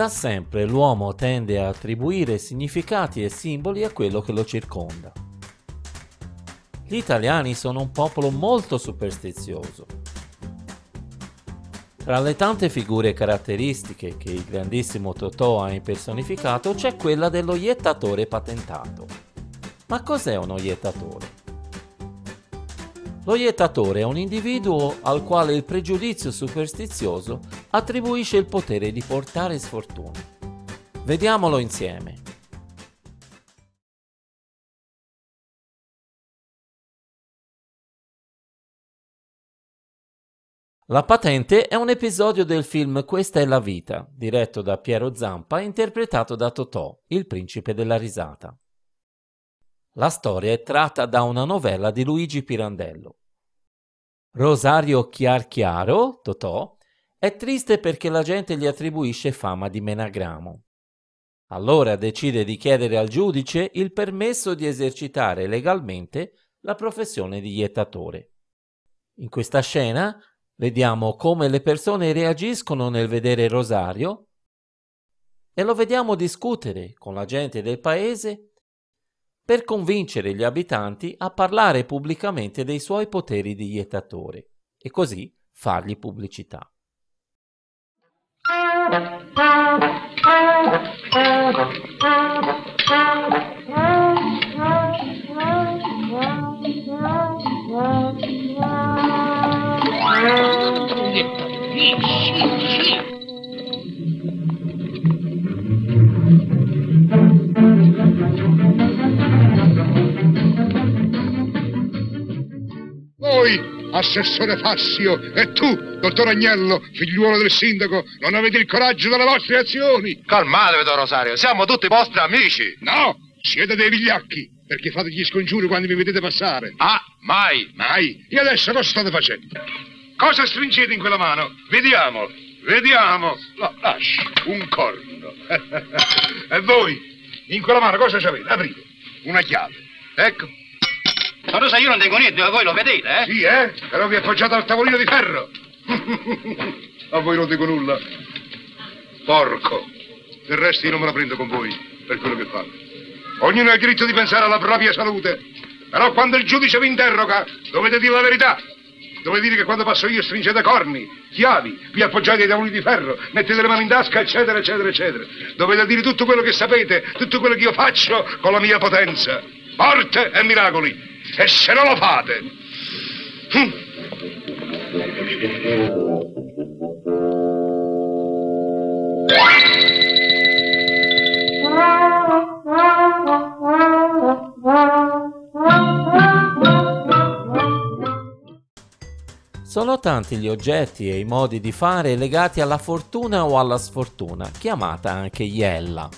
Da sempre l'uomo tende a attribuire significati e simboli a quello che lo circonda. Gli italiani sono un popolo molto superstizioso. Tra le tante figure caratteristiche che il grandissimo Totò ha impersonificato c'è quella dello iettatore patentato. Ma cos'è uno iettatore? Lo iettatore è un individuo al quale il pregiudizio superstizioso attribuisce il potere di portare sfortuna. Vediamolo insieme. La patente è un episodio del film Questa è la vita, diretto da Piero Zampa e interpretato da Totò, il principe della risata. La storia è tratta da una novella di Luigi Pirandello. Rosario Chiarchiaro, Totò, è triste perché la gente gli attribuisce fama di menagramo. Allora decide di chiedere al giudice il permesso di esercitare legalmente la professione di iettatore. In questa scena vediamo come le persone reagiscono nel vedere Rosario e lo vediamo discutere con la gente del paese per convincere gli abitanti a parlare pubblicamente dei suoi poteri di iettatore e così fargli pubblicità. Voi, assessore Fassio, e tu, dottor Agnello, figliuolo del sindaco, non avete il coraggio delle vostre azioni. Calmatevi, Don Rosario, siamo tutti vostri amici. No, siete dei vigliacchi, perché fate gli scongiuri quando mi vedete passare. Ah, mai. Mai? E adesso cosa state facendo? Cosa stringete in quella mano? Vediamo, vediamo. No, lasci, un corno. E voi, in quella mano cosa c'avete? Aprite, una chiave. Ecco. Ma lo sai, io non tengo niente, ma voi lo vedete, eh? Sì, però vi appoggiate al tavolino di ferro. A voi non dico nulla. Porco. Del resto io non me la prendo con voi, per quello che fate. Ognuno ha il diritto di pensare alla propria salute. Però quando il giudice vi interroga, dovete dire la verità. Dovete dire che quando passo io stringete corni, chiavi, vi appoggiate ai tavolini di ferro, mettete le mani in tasca, eccetera, eccetera, eccetera. Dovete dire tutto quello che sapete, tutto quello che io faccio con la mia potenza. Morte e miracoli. E se non lo fate... Sono tanti gli oggetti e i modi di fare legati alla fortuna o alla sfortuna, chiamata anche iella.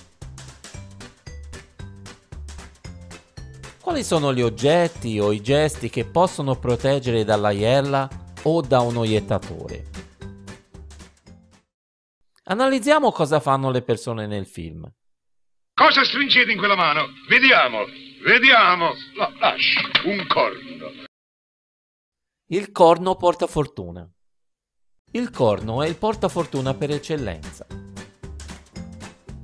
Quali sono gli oggetti o i gesti che possono proteggere dalla iella o da uno iettatore? Analizziamo cosa fanno le persone nel film. Cosa stringete in quella mano? Vediamo, vediamo. No, lasci, un corno. Il corno portafortuna. Il corno è il portafortuna per eccellenza.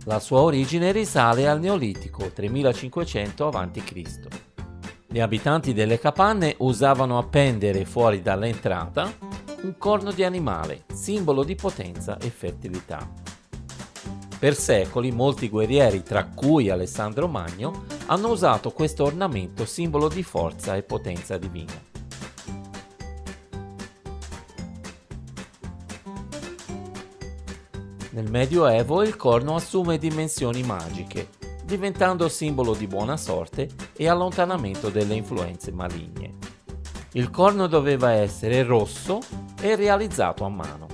La sua origine risale al Neolitico, 3500 a.C. Gli abitanti delle capanne usavano appendere fuori dall'entrata un corno di animale, simbolo di potenza e fertilità. Per secoli molti guerrieri, tra cui Alessandro Magno, hanno usato questo ornamento simbolo di forza e potenza divina. Nel Medioevo il corno assume dimensioni magiche, diventando simbolo di buona sorte e allontanamento delle influenze maligne. Il corno doveva essere rosso e realizzato a mano.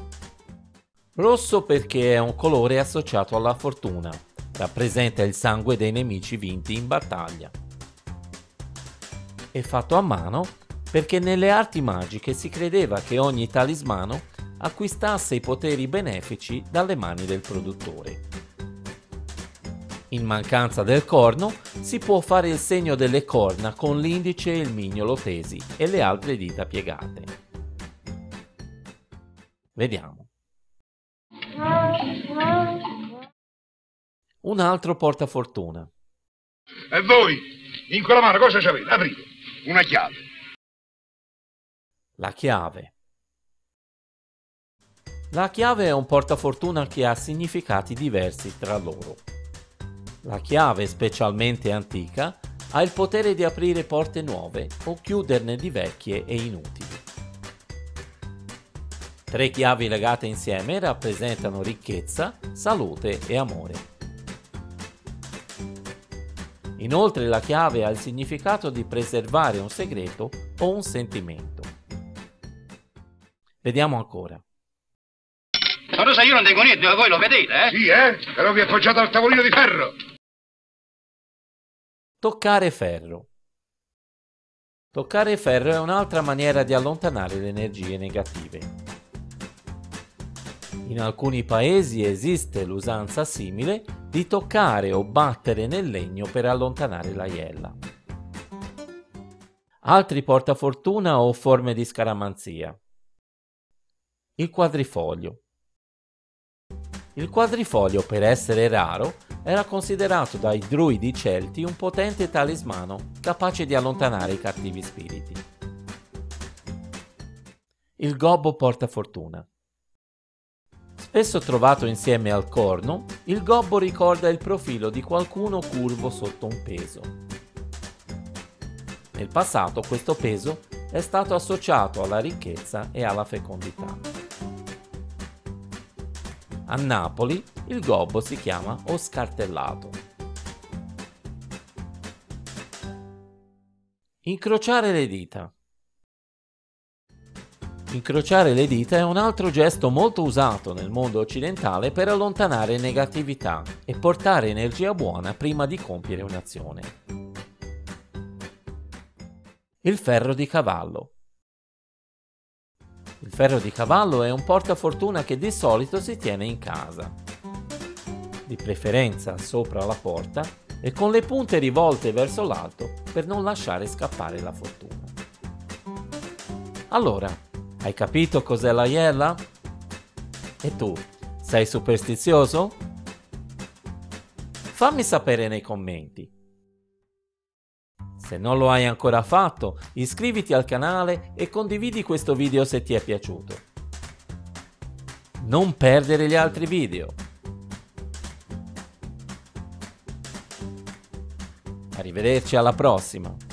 Rosso perché è un colore associato alla fortuna, rappresenta il sangue dei nemici vinti in battaglia. E fatto a mano perché nelle arti magiche si credeva che ogni talismano acquistasse i poteri benefici dalle mani del produttore. In mancanza del corno si può fare il segno delle corna con l'indice e il mignolo tesi e le altre dita piegate. Vediamo. Un altro portafortuna. E voi, in quella mano cosa c'avete? Aprite. Una chiave. La chiave. La chiave è un portafortuna che ha significati diversi tra loro. La chiave, specialmente antica, ha il potere di aprire porte nuove o chiuderne di vecchie e inutili. 3 chiavi legate insieme rappresentano ricchezza, salute e amore. Inoltre la chiave ha il significato di preservare un segreto o un sentimento. Vediamo ancora. Rosa, io non tengo niente, voi lo vedete, eh? Sì, però vi appoggiate al tavolino di ferro. Toccare ferro. Toccare ferro è un'altra maniera di allontanare le energie negative. In alcuni paesi esiste l'usanza simile di toccare o battere nel legno per allontanare la iella. Altri portafortuna o forme di scaramanzia. Il quadrifoglio. Il quadrifoglio, per essere raro, era considerato dai druidi celti un potente talismano capace di allontanare i cattivi spiriti. Il gobbo portafortuna. Spesso trovato insieme al corno, il gobbo ricorda il profilo di qualcuno curvo sotto un peso. Nel passato questo peso è stato associato alla ricchezza e alla fecondità. A Napoli il gobbo si chiama oscartellato. Incrociare le dita. Incrociare le dita è un altro gesto molto usato nel mondo occidentale per allontanare negatività e portare energia buona prima di compiere un'azione. Il ferro di cavallo. Il ferro di cavallo è un portafortuna che di solito si tiene in casa, di preferenza sopra la porta e con le punte rivolte verso l'alto per non lasciare scappare la fortuna. Allora, hai capito cos'è la iella? E tu, sei superstizioso? Fammi sapere nei commenti. Se non lo hai ancora fatto, iscriviti al canale e condividi questo video se ti è piaciuto. Non perdere gli altri video. Arrivederci alla prossima!